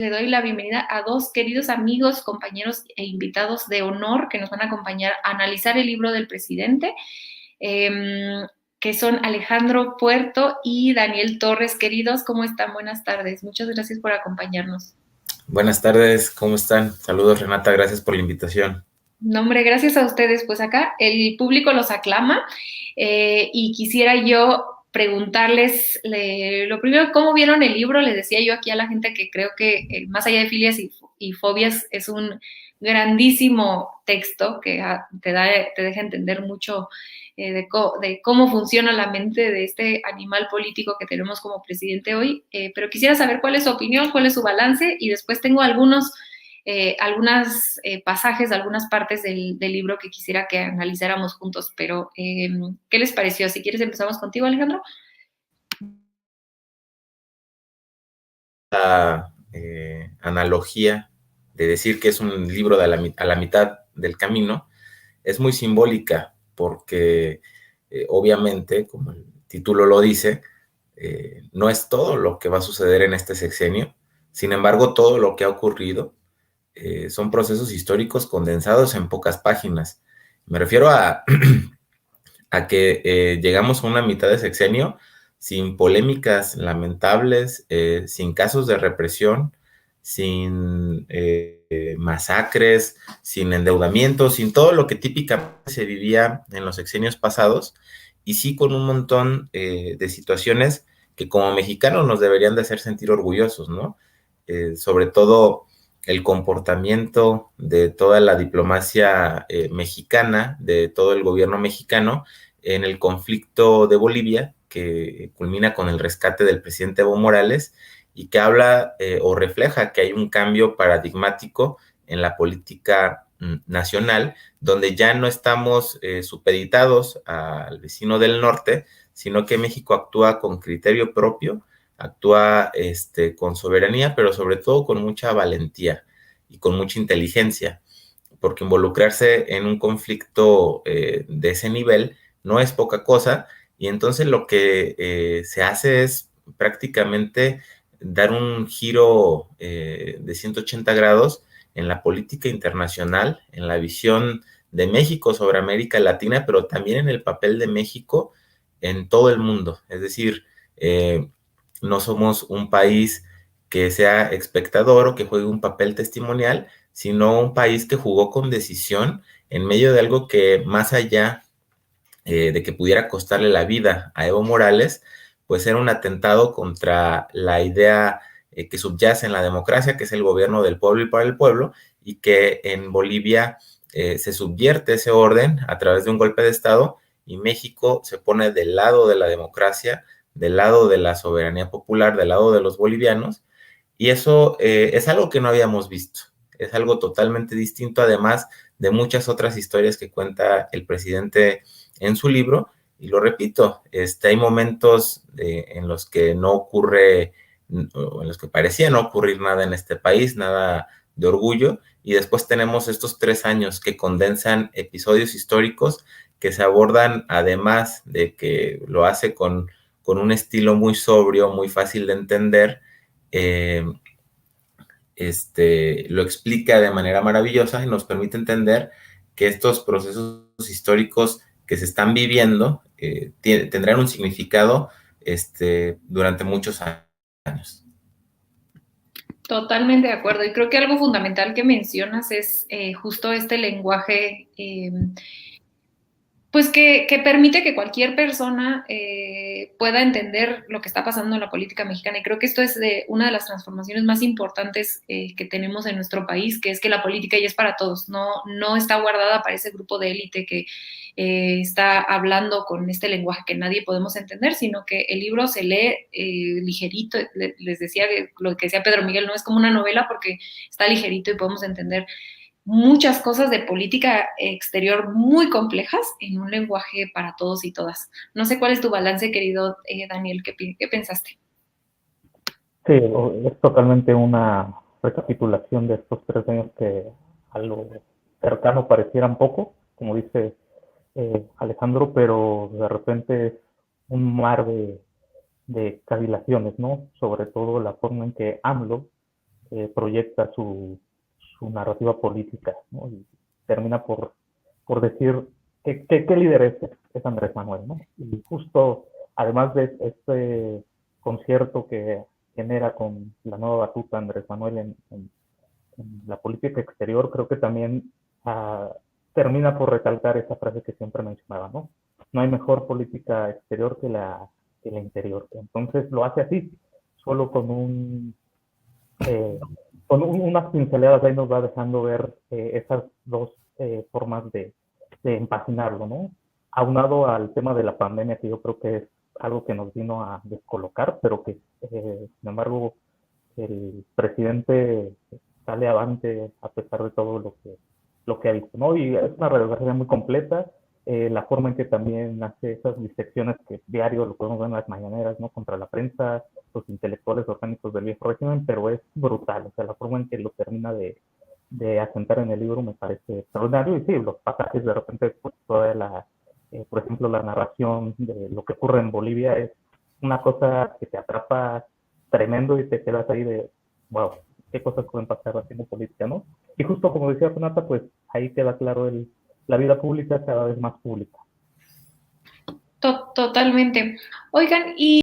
Le doy la bienvenida a dos queridos amigos, compañeros e invitados de honor que nos van a acompañar a analizar el libro del presidente, que son Alejandro Puerto y Daniel Torres. Queridos, ¿cómo están? Buenas tardes. Muchas gracias por acompañarnos. Buenas tardes, ¿cómo están? Saludos, Renata, gracias por la invitación. No, hombre, gracias a ustedes. Pues acá el público los aclama y quisiera yo preguntarles, lo primero, ¿cómo vieron el libro? Les decía yo aquí a la gente que creo que Más allá de filias y fobias es un grandísimo texto que te deja entender mucho de cómo funciona la mente de este animal político que tenemos como presidente hoy. Pero quisiera saber cuál es su opinión, cuál es su balance y después tengo algunos pasajes, algunas partes del libro que quisiera que analizáramos juntos, pero ¿qué les pareció? Si quieres empezamos contigo, Alejandro. La analogía de decir que es un libro de a la mitad del camino es muy simbólica porque obviamente, como el título lo dice, no es todo lo que va a suceder en este sexenio. Sin embargo, todo lo que ha ocurrido son procesos históricos condensados en pocas páginas. Me refiero a que llegamos a una mitad de sexenio sin polémicas lamentables, sin casos de represión, sin masacres, sin endeudamiento, sin todo lo que típicamente se vivía en los sexenios pasados, y sí con un montón de situaciones que como mexicanos nos deberían de hacer sentir orgullosos, ¿no? Sobre todo el comportamiento de toda la diplomacia mexicana, de todo el gobierno mexicano, en el conflicto de Bolivia, que culmina con el rescate del presidente Evo Morales y que habla o refleja que hay un cambio paradigmático en la política nacional, donde ya no estamos supeditados al vecino del norte, sino que México actúa con criterio propio, actúa con soberanía, pero sobre todo con mucha valentía y con mucha inteligencia, porque involucrarse en un conflicto de ese nivel no es poca cosa, y entonces lo que se hace es prácticamente dar un giro de 180 grados en la política internacional, en la visión de México sobre América Latina, pero también en el papel de México en todo el mundo. Es decir, no somos un país que sea espectador o que juegue un papel testimonial, sino un país que jugó con decisión en medio de algo que más allá de que pudiera costarle la vida a Evo Morales, pues era un atentado contra la idea que subyace en la democracia, que es el gobierno del pueblo y para el pueblo, y que en Bolivia se subvierte ese orden a través de un golpe de Estado y México se pone del lado de la democracia, del lado de la soberanía popular, del lado de los bolivianos, y eso es algo que no habíamos visto, es algo totalmente distinto, además de muchas otras historias que cuenta el presidente en su libro, y lo repito, hay momentos en los que no ocurre, o en los que parecía no ocurrir nada en este país, nada de orgullo, y después tenemos estos 3 años que condensan episodios históricos que se abordan, además de que lo hace con un estilo muy sobrio, muy fácil de entender, eh, lo explica de manera maravillosa y nos permite entender que estos procesos históricos que se están viviendo tendrán un significado durante muchos años. Totalmente de acuerdo. Y creo que algo fundamental que mencionas es justo este lenguaje pues que permite que cualquier persona pueda entender lo que está pasando en la política mexicana. Y creo que esto es una de las transformaciones más importantes que tenemos en nuestro país, que es que la política ya es para todos, no está guardada para ese grupo de élite que está hablando con este lenguaje que nadie podemos entender, sino que el libro se lee ligerito. Les decía que lo que decía Pedro Miguel, no es como una novela porque está ligerito y podemos entender muchas cosas de política exterior muy complejas en un lenguaje para todos y todas. No sé cuál es tu balance, querido Daniel, ¿qué pensaste? Sí, es totalmente una recapitulación de estos 3 años que a lo cercano parecieran poco, como dice Alejandro, pero de repente es un mar de cavilaciones, ¿no? Sobre todo la forma en que AMLO proyecta su narrativa política, ¿no? Y termina por decir qué líder es Andrés Manuel, ¿no? Y justo, además de este concierto que genera con la nueva batuta Andrés Manuel en la política exterior, creo que también termina por recalcar esa frase que siempre mencionaba, ¿no? No hay mejor política exterior que la interior. Entonces lo hace así, solo con unas pinceladas ahí nos va dejando ver esas dos formas de empacinarlo, ¿no? Aunado al tema de la pandemia, que yo creo que es algo que nos vino a descolocar, pero que, sin embargo, el presidente sale avante a pesar de todo lo que ha visto, ¿no? Y es una radiografía muy completa, la forma en que también hace esas disecciones que diario lo podemos ver en las mañaneras, ¿no? Contra la prensa, los intelectuales orgánicos del viejo régimen, pero es brutal, o sea, la forma en que lo termina de asentar en el libro me parece extraordinario, y sí, los pasajes de repente, pues, toda por ejemplo, la narración de lo que ocurre en Bolivia es una cosa que te atrapa tremendo y te quedas ahí de, wow, qué cosas pueden pasar haciendo política, ¿no? Y justo como decía Renata, pues ahí queda claro la vida pública cada vez más pública. Totalmente. Oigan, y